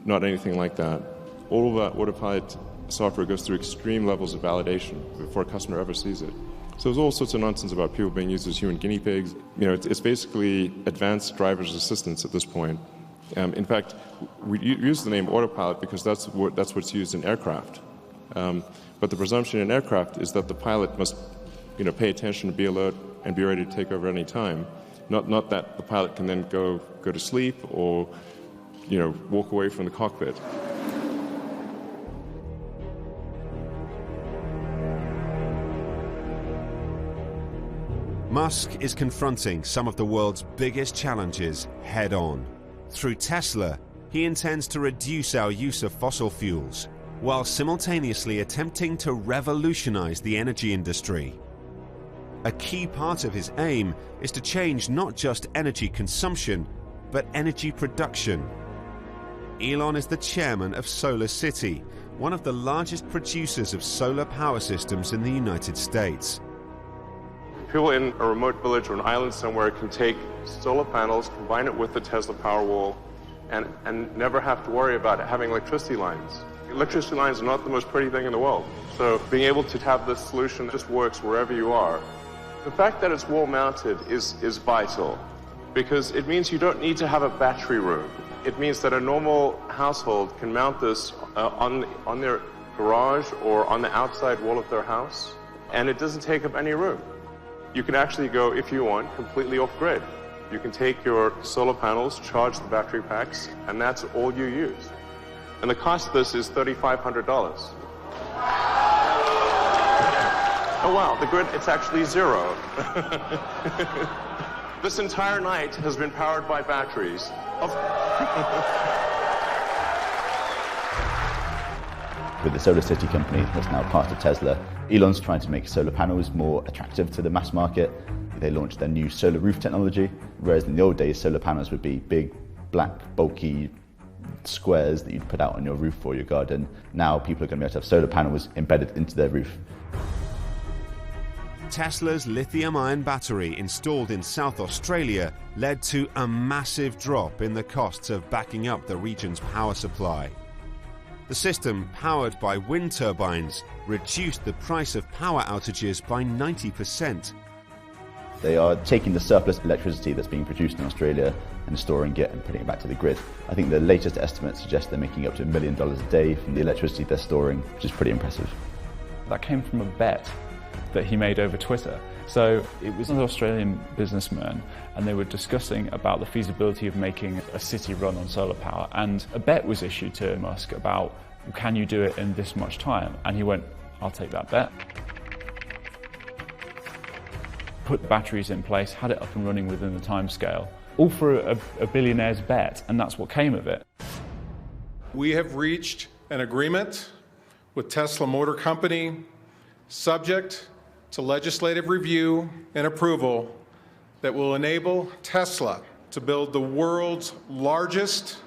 not anything like that. All of that autopilot software goes through extreme levels of validation before a customer ever sees it. So there's all sorts of nonsense about people being used as human guinea pigs. You know, it's basically advanced driver's assistance at this point. In fact, we use the name autopilot because that's what's used in aircraft. But the presumption in aircraft is that the pilot must, you know, pay attention, be alert, and be ready to take over at any time. Not that the pilot can then go to sleep or, you know, walk away from the cockpit. Musk is confronting some of the world's biggest challenges head-on. Through Tesla, he intends to reduce our use of fossil fuels, while simultaneously attempting to revolutionize the energy industry. A key part of his aim is to change not just energy consumption, but energy production. Elon is the chairman of Solar City, one of the largest producers of solar power systems in the United States. People in a remote village or an island somewhere can take solar panels, combine it with the Tesla Powerwall, and never have to worry about having electricity lines. Electricity lines are not the most pretty thing in the world. So being able to have this solution just works wherever you are. The fact that it's wall-mounted is vital because it means you don't need to have a battery room. It means that a normal household can mount this on their garage or on the outside wall of their house, and it doesn't take up any room. You can actually go, if you want, completely off-grid. You can take your solar panels, charge the battery packs, and that's all you use. And the cost of this is $3,500. Oh wow, the grid, it's actually zero. This entire night has been powered by batteries. With the Solar City company that's now part of Tesla, Elon's trying to make solar panels more attractive to the mass market. They launched their new solar roof technology, whereas in the old days, solar panels would be big, black, bulky squares that you'd put out on your roof or your garden. Now people are going to be able to have solar panels embedded into their roof. Tesla's lithium-ion battery installed in South Australia led to a massive drop in the costs of backing up the region's power supply. The system, powered by wind turbines, reduced the price of power outages by 90%. They are taking the surplus electricity that's being produced in Australia and storing it and putting it back to the grid. I think the latest estimates suggest they're making up to $1 million a day from the electricity they're storing, which is pretty impressive. That came from a bet that he made over Twitter. So it was an Australian businessman, and they were discussing about the feasibility of making a city run on solar power, and a bet was issued to Musk about, can you do it in this much time? And he went, I'll take that bet. Put the batteries in place, had it up and running within the time scale, all for a billionaire's bet, and that's what came of it. We have reached an agreement with Tesla Motor Company, subject to legislative review and approval, that will enable Tesla to build the world's largest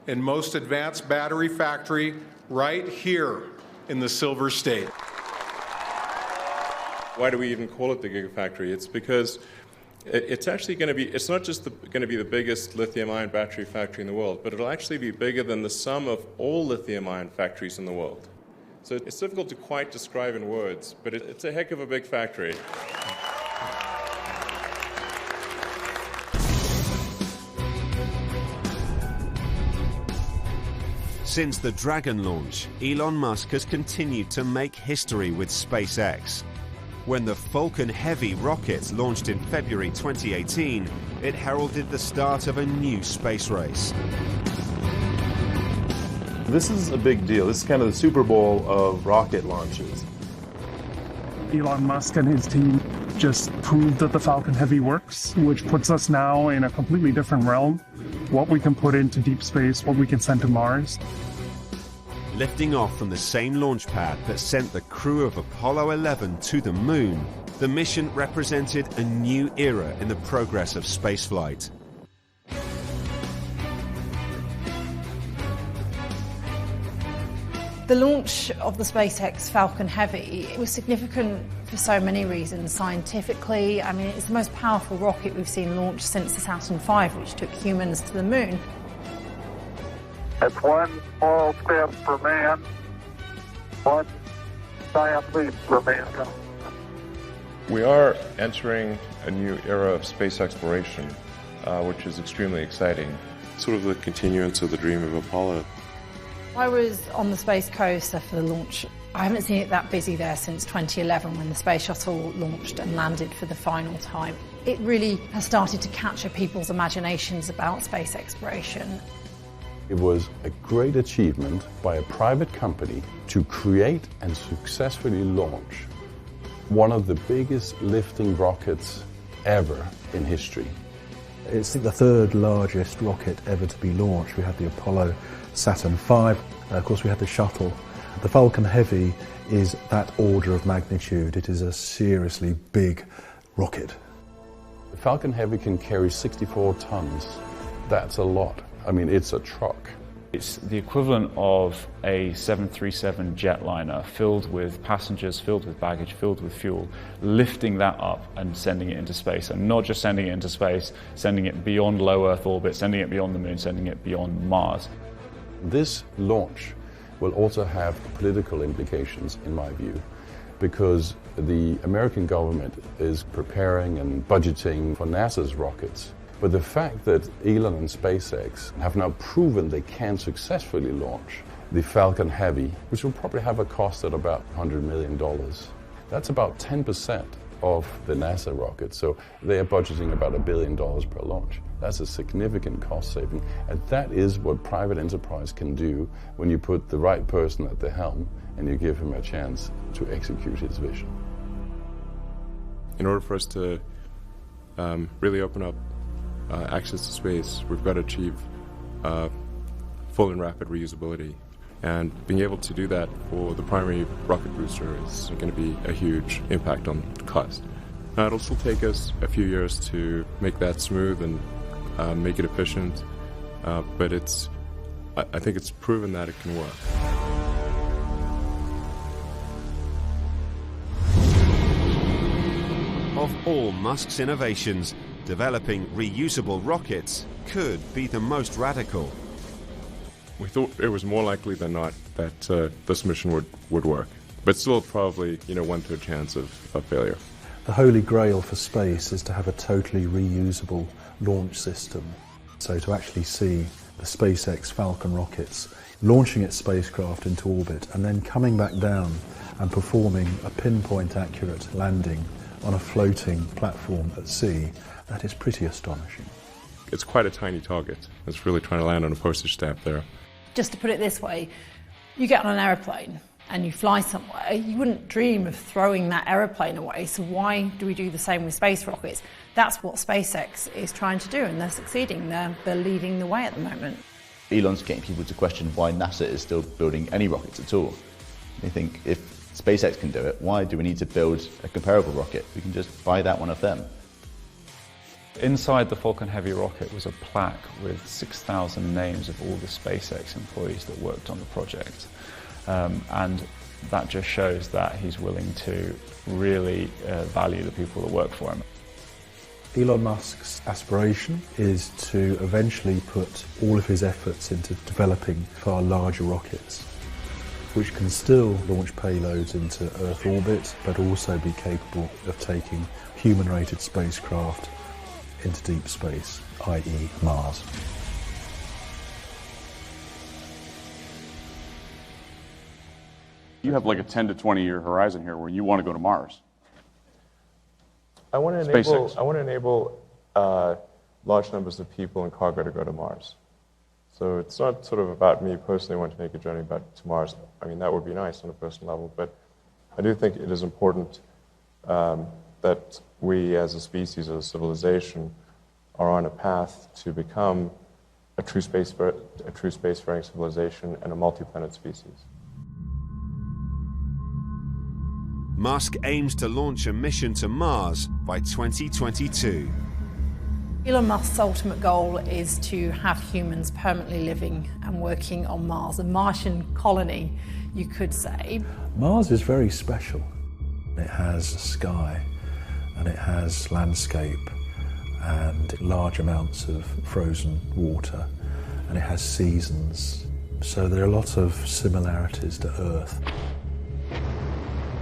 and most advanced battery factory right here in the Silver State. Why do we even call it the Gigafactory? It's because it's actually going to be, it's not just going to be the biggest lithium-ion battery factory in the world, but it'll actually be bigger than the sum of all lithium-ion factories in the world. So it's difficult to quite describe in words, but it's a heck of a big factory. Since the Dragon launch, Elon Musk has continued to make history with SpaceX. When the Falcon Heavy rocket launched in February 2018, it heralded the start of a new space race. This is a big deal. This is kind of the Super Bowl of rocket launches. Elon Musk and his team just proved that the Falcon Heavy works, which puts us now in a completely different realm. What we can put into deep space, what we can send to Mars. Lifting off from the same launch pad that sent the crew of Apollo 11 to the moon, the mission represented a new era in the progress of spaceflight. The launch of the SpaceX Falcon Heavy was significant for so many reasons. Scientifically, I mean, it's the most powerful rocket we've seen launched since the Saturn V, which took humans to the moon. It's one small step for man, one giant leap for mankind. We are entering a new era of space exploration, which is extremely exciting. Sort of the continuance of the dream of Apollo. I was on the Space Coast for the launch. I haven't seen it that busy there since 2011 when the space shuttle launched and landed for the final time. It really has started to capture people's imaginations about space exploration. It was a great achievement by a private company to create and successfully launch one of the biggest lifting rockets ever in history. It's the third largest rocket ever to be launched. We had the Apollo Saturn V, of course we had the shuttle. The Falcon Heavy is that order of magnitude. It is a seriously big rocket. The Falcon Heavy can carry 64 tons. That's a lot. I mean, it's a truck. It's the equivalent of a 737 jetliner filled with passengers, filled with baggage, filled with fuel, lifting that up and sending it into space. And not just sending it into space, sending it beyond low Earth orbit, sending it beyond the moon, sending it beyond Mars. This launch will also have political implications, in my view, because the American government is preparing and budgeting for NASA's rockets. But the fact that Elon and SpaceX have now proven they can successfully launch the Falcon Heavy, which will probably have a cost at about $100 million, that's about 10% of the NASA rocket. So they are budgeting about $1 billion per launch. That's a significant cost saving. And that is what private enterprise can do when you put the right person at the helm and you give him a chance to execute his vision. In order for us to really open up access to space, we've got to achieve full and rapid reusability. And being able to do that for the primary rocket booster is going to be a huge impact on cost. Now, it'll still take us a few years to make that smooth and make it efficient, but I think it's proven that it can work. Of all Musk's innovations, developing reusable rockets could be the most radical. We thought it was more likely than not that this mission would work, but still probably 1/3 chance of failure. The holy grail for space is to have a totally reusable launch system. So to actually see the SpaceX Falcon rockets launching its spacecraft into orbit and then coming back down and performing a pinpoint accurate landing on a floating platform at sea, that is pretty astonishing. It's quite a tiny target. It's really trying to land on a postage stamp there. Just to put it this way, you get on an aeroplane and you fly somewhere, you wouldn't dream of throwing that aeroplane away, so why do we do the same with space rockets? That's what SpaceX is trying to do, and they're succeeding. They're leading the way at the moment. Elon's getting people to question why NASA is still building any rockets at all. They think if SpaceX can do it, why do we need to build a comparable rocket? We can just buy that one of them. Inside the Falcon Heavy rocket was a plaque with 6,000 names of all the SpaceX employees that worked on the project. And that just shows that he's willing to really value the people that work for him. Elon Musk's aspiration is to eventually put all of his efforts into developing far larger rockets, which can still launch payloads into Earth orbit, but also be capable of taking human-rated spacecraft into deep space, i.e. Mars. You have like a 10 to 20 year horizon here where you want to go to Mars. I want to enable large numbers of people and cargo to go to Mars. So it's not sort of about me personally wanting to make a journey to Mars. I mean, that would be nice on a personal level, but I do think it is important that we as a species, as a civilization, are on a path to become a true spacefaring civilization and a multi-planet species. Musk aims to launch a mission to Mars by 2022. Elon Musk's ultimate goal is to have humans permanently living and working on Mars, a Martian colony, you could say. Mars is very special. It has sky and it has landscape and large amounts of frozen water, and it has seasons. So there are a lot of similarities to Earth.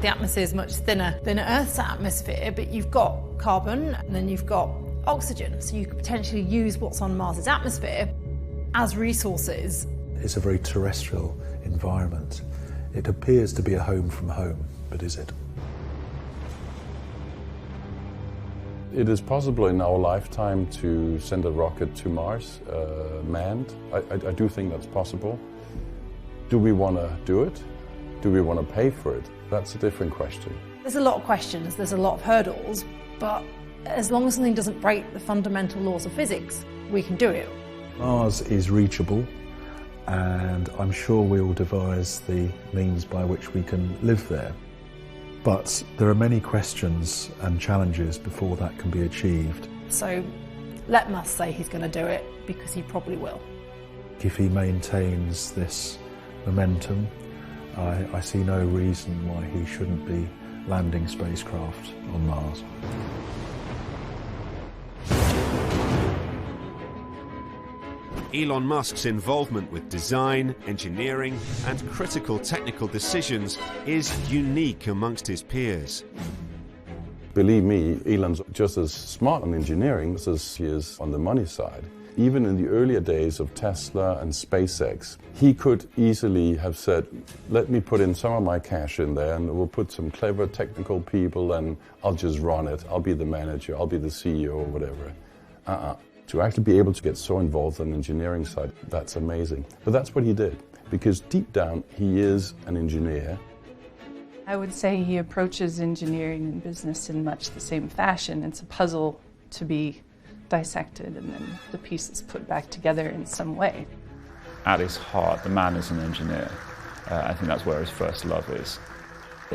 The atmosphere is much thinner than Earth's atmosphere, but you've got carbon and then you've got oxygen, so you could potentially use what's on Mars's atmosphere as resources. It's a very terrestrial environment. It appears to be a home from home, but is it? It is possible in our lifetime to send a rocket to Mars, manned. I do think that's possible. Do we want to do it? Do we want to pay for it? That's a different question. There's a lot of questions, there's a lot of hurdles, but as long as something doesn't break the fundamental laws of physics, we can do it. Mars is reachable, and I'm sure we'll devise the means by which we can live there. But there are many questions and challenges before that can be achieved. So let Musk say he's going to do it, because he probably will. If he maintains this momentum, I see no reason why he shouldn't be landing spacecraft on Mars. Elon Musk's involvement with design, engineering, and critical technical decisions is unique amongst his peers. Believe me, Elon's just as smart on engineering as he is on the money side. Even in the earlier days of Tesla and SpaceX, he could easily have said, let me put in some of my cash in there and we'll put some clever technical people and I'll just run it. I'll be the manager, I'll be the CEO or whatever. To actually be able to get so involved on the engineering side, that's amazing. But that's what he did, because deep down, he is an engineer. I would say he approaches engineering and business in much the same fashion. It's a puzzle to be dissected and then the pieces put back together in some way. At his heart, the man is an engineer. I think that's where his first love is.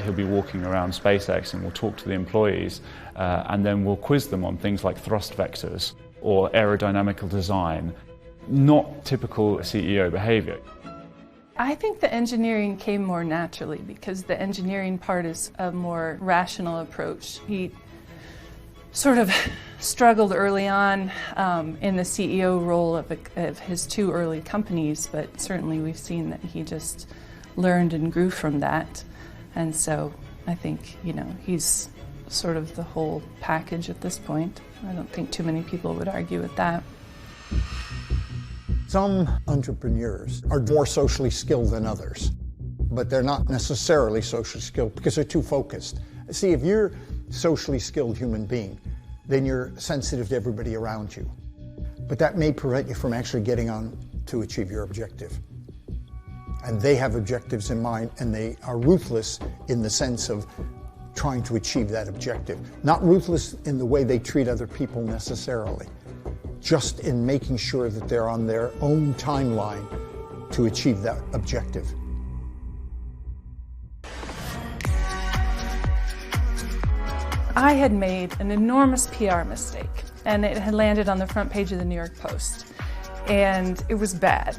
He'll be walking around SpaceX and we'll talk to the employees and then we'll quiz them on things like thrust vectors or aerodynamical design. Not typical CEO behavior. I think the engineering came more naturally because the engineering part is a more rational approach. He sort of struggled early on in the CEO role of his two early companies, but certainly we've seen that he just learned and grew from that. And so I think, he's sort of the whole package at this point. I don't think too many people would argue with that. Some entrepreneurs are more socially skilled than others, but they're not necessarily socially skilled because they're too focused. See, if you're a socially skilled human being, then you're sensitive to everybody around you. But that may prevent you from actually getting on to achieve your objective. And they have objectives in mind, and they are ruthless in the sense of trying to achieve that objective. Not ruthless in the way they treat other people necessarily, just in making sure that they're on their own timeline to achieve that objective. I had made an enormous PR mistake, and it had landed on the front page of the New York Post. And it was bad.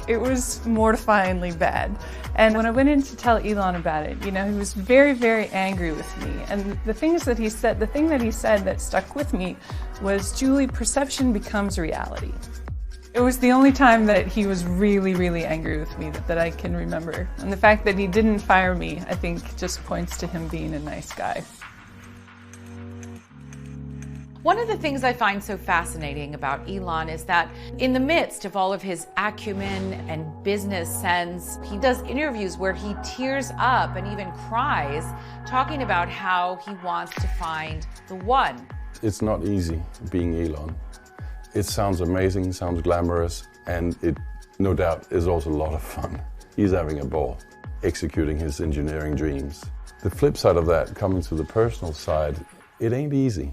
It was mortifyingly bad. And when I went in to tell Elon about it, he was very, very angry with me. And the thing that he said that stuck with me was, Julie, perception becomes reality. It was the only time that he was really, really angry with me that I can remember. And the fact that he didn't fire me, I think, just points to him being a nice guy. One of the things I find so fascinating about Elon is that in the midst of all of his acumen and business sense, he does interviews where he tears up and even cries, talking about how he wants to find the one. It's not easy being Elon. It sounds amazing, sounds glamorous, and it, no doubt, is also a lot of fun. He's having a ball, executing his engineering dreams. The flip side of that, coming to the personal side, it ain't easy.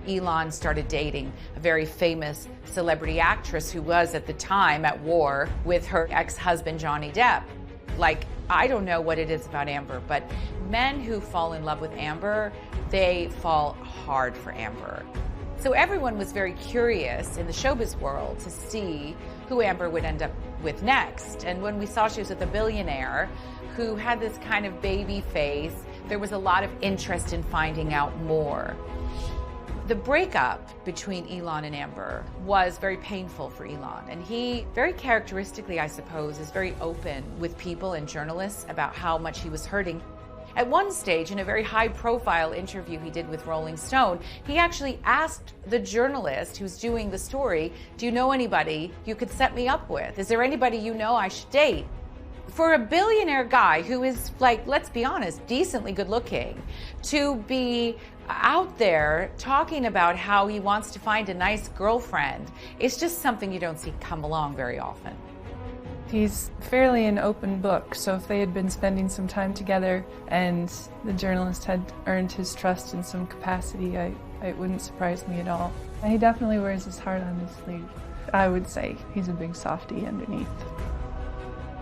Elon started dating a very famous celebrity actress who was at the time at war with her ex-husband Johnny Depp. Like, I don't know what it is about Amber, but men who fall in love with Amber, they fall hard for Amber. So everyone was very curious in the showbiz world to see who Amber would end up with next. And when we saw she was with a billionaire who had this kind of baby face, there was a lot of interest in finding out more. The breakup between Elon and Amber was very painful for Elon, and he, very characteristically, I suppose, is very open with people and journalists about how much he was hurting. At one stage, in a very high-profile interview he did with Rolling Stone, he actually asked the journalist who's doing the story, "Do you know anybody you could set me up with? Is there anybody you know I should date?" For a billionaire guy who is, like, let's be honest, decently good-looking, to be out there talking about how he wants to find a nice girlfriend, it's just something you don't see come along very often. He's fairly an open book, so if they had been spending some time together and the journalist had earned his trust in some capacity, it wouldn't surprise me at all. He definitely wears his heart on his sleeve. I would say he's a big softie underneath.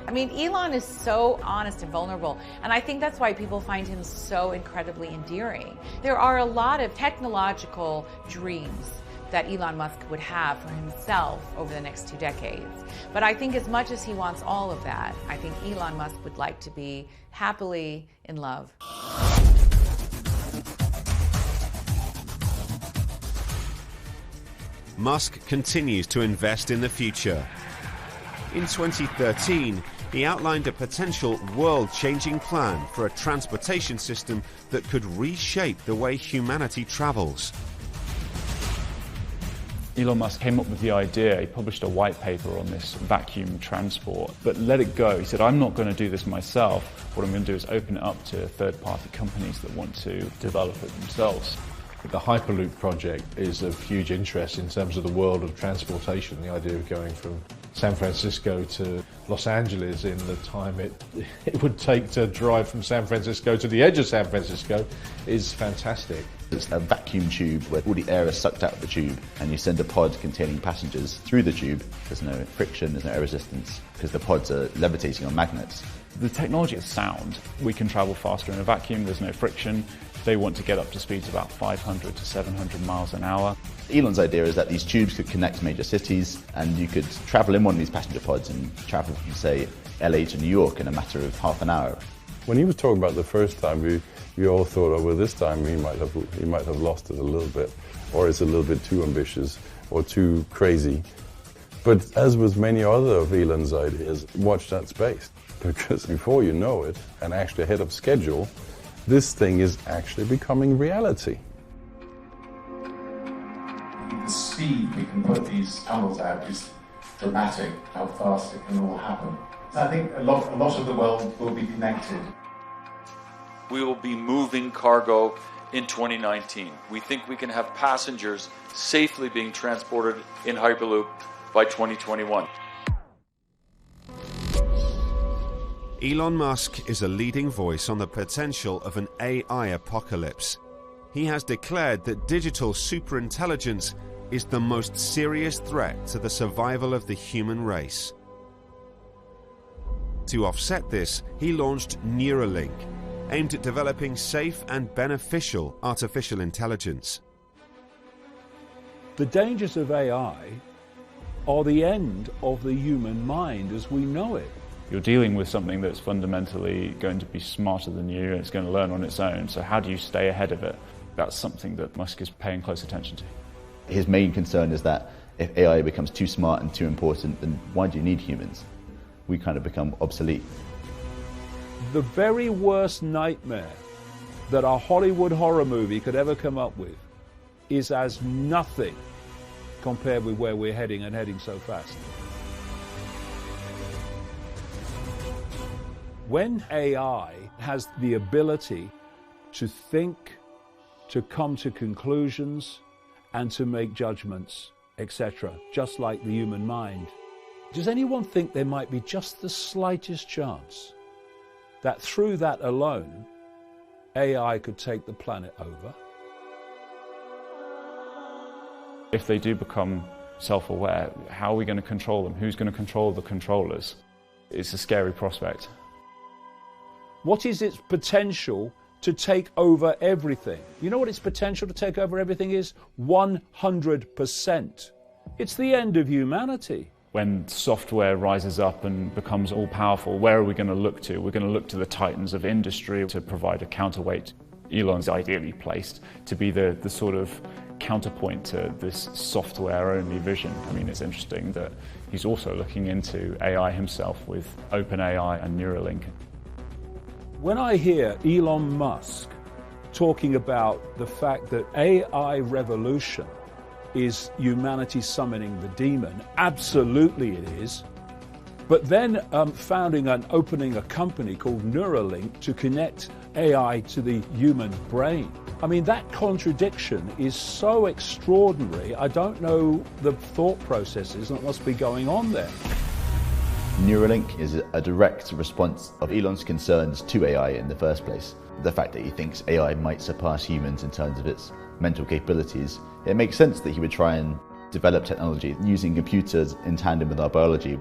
I mean, Elon is so honest and vulnerable, and I think that's why people find him so incredibly endearing. There are a lot of technological dreams that Elon Musk would have for himself over the next 2 decades. But I think as much as he wants all of that, I think Elon Musk would like to be happily in love. Musk continues to invest in the future. In 2013, he outlined a potential world-changing plan for a transportation system that could reshape the way humanity travels. Elon Musk came up with the idea, he published a white paper on this vacuum transport, but let it go. He said, I'm not going to do this myself. What I'm going to do is open it up to third-party companies that want to develop it themselves. The Hyperloop project is of huge interest in terms of the world of transportation. The idea of going from San Francisco to Los Angeles in the time it would take to drive from San Francisco to the edge of San Francisco is fantastic. It's a vacuum tube where all the air is sucked out of the tube, and you send a pod containing passengers through the tube. There's no friction, there's no air resistance, because the pods are levitating on magnets. The technology is sound. We can travel faster in a vacuum, there's no friction. They want to get up to speeds about 500 to 700 miles an hour. Elon's idea is that these tubes could connect major cities, and you could travel in one of these passenger pods and travel from, say, LA to New York in a matter of half an hour. When he was talking about the first time, we all thought, oh, well, this time he might have lost it a little bit, or it's a little bit too ambitious or too crazy. But as with many other of Elon's ideas, watch that space, because before you know it, and actually ahead of schedule, this thing is actually becoming reality. The speed we can put these tunnels out is dramatic, how fast it can all happen. I think a lot of the world will be connected. We will be moving cargo in 2019. We think we can have passengers safely being transported in Hyperloop by 2021. Elon Musk is a leading voice on the potential of an AI apocalypse. He has declared that digital superintelligence is the most serious threat to the survival of the human race. To offset this, he launched Neuralink, aimed at developing safe and beneficial artificial intelligence. The dangers of AI are the end of the human mind as we know it. You're dealing with something that's fundamentally going to be smarter than you, and it's going to learn on its own, so how do you stay ahead of it? That's something that Musk is paying close attention to. His main concern is that if AI becomes too smart and too important, then why do you need humans? We kind of become obsolete. The very worst nightmare that a Hollywood horror movie could ever come up with is as nothing compared with where we're heading, and heading so fast. When AI has the ability to think, to come to conclusions, and to make judgments, etc., just like the human mind, does anyone think there might be just the slightest chance that through that alone, AI could take the planet over? If they do become self-aware, how are we going to control them? Who's going to control the controllers? It's a scary prospect. What is its potential to take over everything? You know what its potential to take over everything is? 100%. It's the end of humanity. When software rises up and becomes all-powerful, where are we going to look to? We're going to look to the titans of industry to provide a counterweight. Elon's ideally placed to be the sort of counterpoint to this software-only vision. I mean, it's interesting that he's also looking into AI himself with OpenAI and Neuralink. When I hear Elon Musk talking about the fact that AI revolution is humanity summoning the demon, absolutely it is. But then founding and opening a company called Neuralink to connect AI to the human brain. I mean, that contradiction is so extraordinary. I don't know the thought processes that must be going on there. Neuralink is a direct response of Elon's concerns to AI in the first place. The fact that he thinks AI might surpass humans in terms of its mental capabilities. It makes sense that he would try and develop technology using computers in tandem with our biology.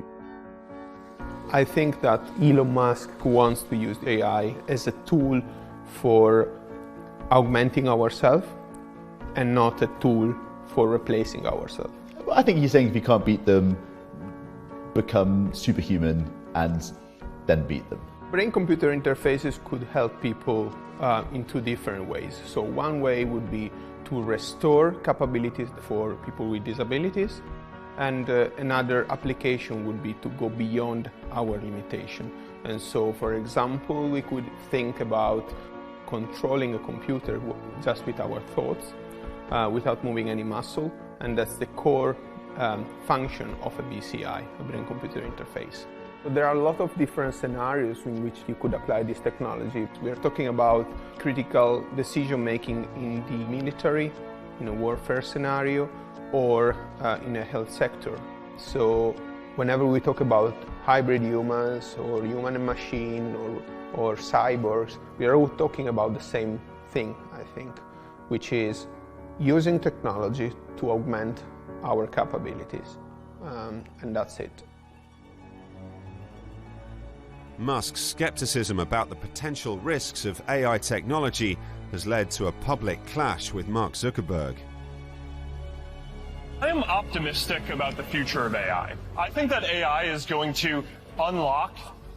I think that Elon Musk wants to use AI as a tool for augmenting ourselves and not a tool for replacing ourselves. I think he's saying if you can't beat them, become superhuman and then beat them. Brain-computer interfaces could help people in two different ways. So one way would be to restore capabilities for people with disabilities, and another application would be to go beyond our limitation. And so, for example, we could think about controlling a computer just with our thoughts, without moving any muscle, and that's the core function of a BCI, a brain-computer interface. There are a lot of different scenarios in which you could apply this technology. We are talking about critical decision-making in the military, in a warfare scenario, or in a health sector. So whenever we talk about hybrid humans or human and machine or cyborgs, we are all talking about the same thing, I think, which is using technology to augment our capabilities, and that's it. Musk's skepticism about the potential risks of AI technology has led to a public clash with Mark Zuckerberg. I am optimistic about the future of AI. I think that AI is going to unlock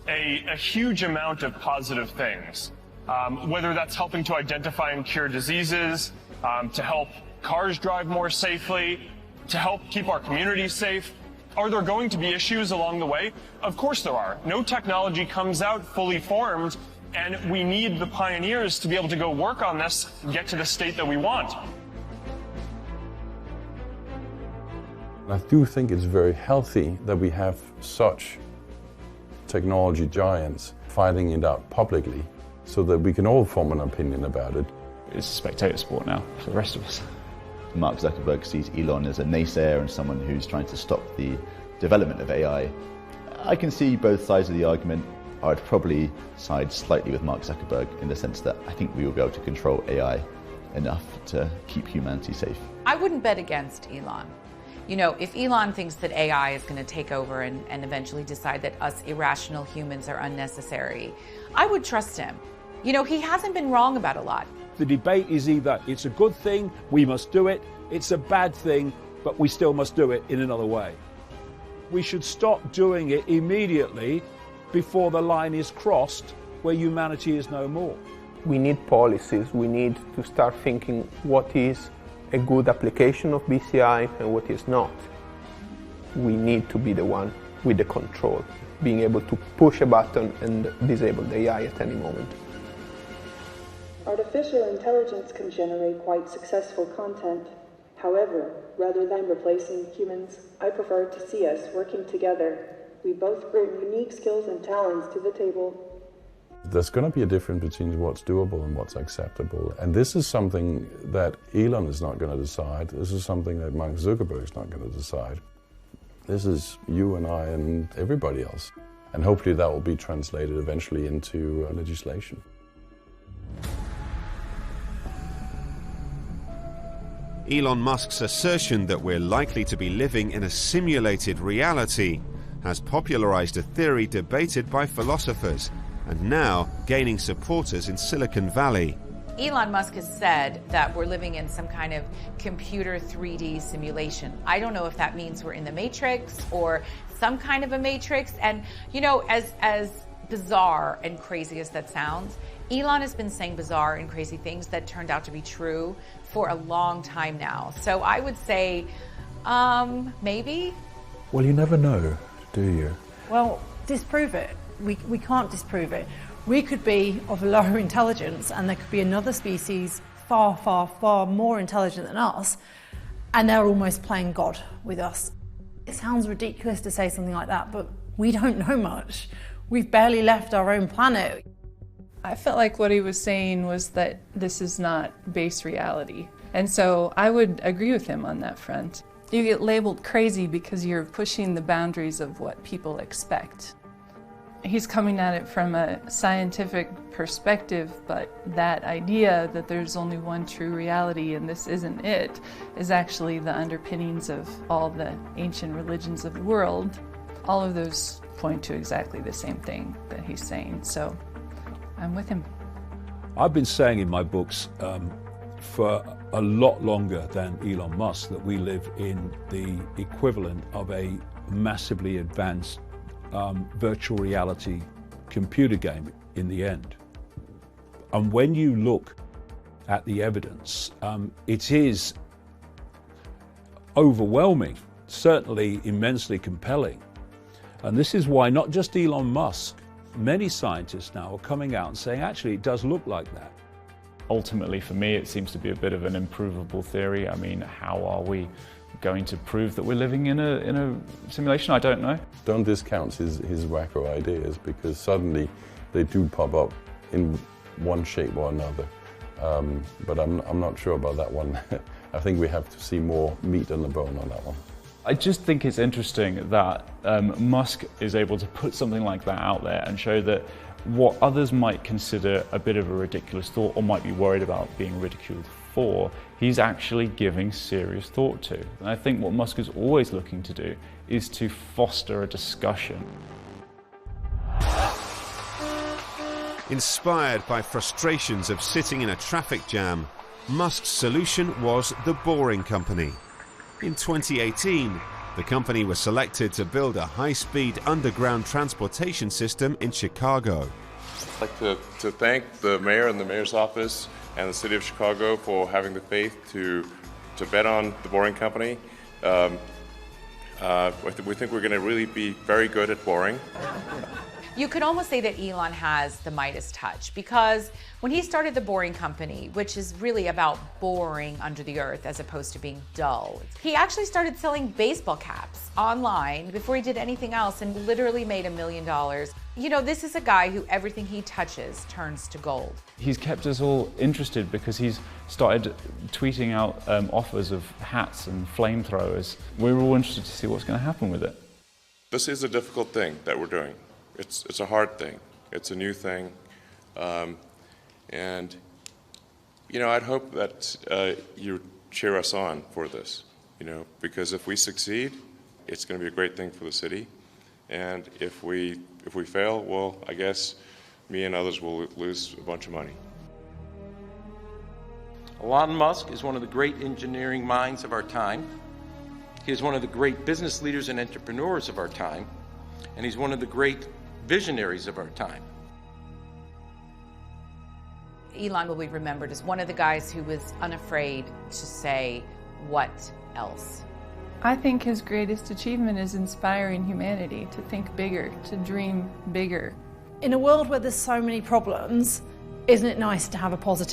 a huge amount of positive things, whether that's helping to identify and cure diseases, to help cars drive more safely, to help keep our communities safe. Are there going to be issues along the way? Of course there are. No technology comes out fully formed, and we need the pioneers to be able to go work on this and get to the state that we want. I do think it's very healthy that we have such technology giants fighting it out publicly so that we can all form an opinion about it. It's a spectator sport now for the rest of us. Mark Zuckerberg sees Elon as a naysayer and someone who's trying to stop the development of AI. I can see both sides of the argument. I'd probably side slightly with Mark Zuckerberg in the sense that I think we will be able to control AI enough to keep humanity safe. I wouldn't bet against Elon. You know, if Elon thinks that AI is going to take over and eventually decide that us irrational humans are unnecessary, I would trust him. You know, he hasn't been wrong about a lot. The debate is either it's a good thing, we must do it, it's a bad thing, but we still must do it in another way. We should stop doing it immediately before the line is crossed where humanity is no more. We need policies, we need to start thinking what is a good application of BCI and what is not. We need to be the one with the control, being able to push a button and disable the AI at any moment. Artificial intelligence can generate quite successful content. However, rather than replacing humans, I prefer to see us working together. We both bring unique skills and talents to the table. There's going to be a difference between what's doable and what's acceptable. And this is something that Elon is not going to decide. This is something that Mark Zuckerberg is not going to decide. This is you and I and everybody else. And hopefully that will be translated eventually into legislation. Elon Musk's assertion that we're likely to be living in a simulated reality has popularized a theory debated by philosophers and now gaining supporters in Silicon Valley. Elon Musk has said that we're living in some kind of computer 3D simulation. I don't know if that means we're in the Matrix or some kind of a Matrix. And, you know, as bizarre and crazy as that sounds, Elon has been saying bizarre and crazy things that turned out to be true for a long time now. So I would say, maybe. Well, you never know, do you? Well, disprove it. We can't disprove it. We could be of a lower intelligence and there could be another species far, far, far more intelligent than us, and they're almost playing God with us. It sounds ridiculous to say something like that, but we don't know much. We've barely left our own planet. I felt like what he was saying was that this is not base reality. And so I would agree with him on that front. You get labeled crazy because you're pushing the boundaries of what people expect. He's coming at it from a scientific perspective, but that idea that there's only one true reality and this isn't it is actually the underpinnings of all the ancient religions of the world. All of those point to exactly the same thing that he's saying, so I'm with him. I've been saying in my books for a lot longer than Elon Musk that we live in the equivalent of a massively advanced virtual reality computer game in the end. And when you look at the evidence, it is overwhelming, certainly immensely compelling. And this is why not just Elon Musk, many scientists now are coming out and saying, actually, it does look like that. Ultimately, for me, it seems to be a bit of an improvable theory. I mean, how are we going to prove that we're living in a simulation? I don't know. Don't discount his wacko ideas, because suddenly they do pop up in one shape or another. But I'm not sure about that one. I think we have to see more meat on the bone on that one. I just think it's interesting that Musk is able to put something like that out there and show that what others might consider a bit of a ridiculous thought or might be worried about being ridiculed for, he's actually giving serious thought to. And I think what Musk is always looking to do is to foster a discussion. Inspired by frustrations of sitting in a traffic jam, Musk's solution was the Boring Company. In 2018, the company was selected to build a high-speed underground transportation system in Chicago. I'd like to thank the mayor and the mayor's office and the city of Chicago for having the faith to bet on the Boring Company. We think we're going to really be very good at boring. You could almost say that Elon has the Midas touch, because when he started the Boring Company, which is really about boring under the earth as opposed to being dull, he actually started selling baseball caps online before he did anything else and literally made $1 million. You know, this is a guy who everything he touches turns to gold. He's kept us all interested because he's started tweeting out offers of hats and flamethrowers. We're all interested to see what's going to happen with it. This is a difficult thing that we're doing. It's a hard thing. It's a new thing. And, you know, I'd hope that you cheer us on for this, you know, because if we succeed, it's going to be a great thing for the city. And if we fail, well, I guess me and others will lose a bunch of money. Elon Musk is one of the great engineering minds of our time. He is one of the great business leaders and entrepreneurs of our time. And he's one of the great visionaries of our time. Elon will be remembered as one of the guys who was unafraid to say, what else? I think his greatest achievement is inspiring humanity to think bigger, to dream bigger. In a world where there's so many problems, isn't it nice to have a positive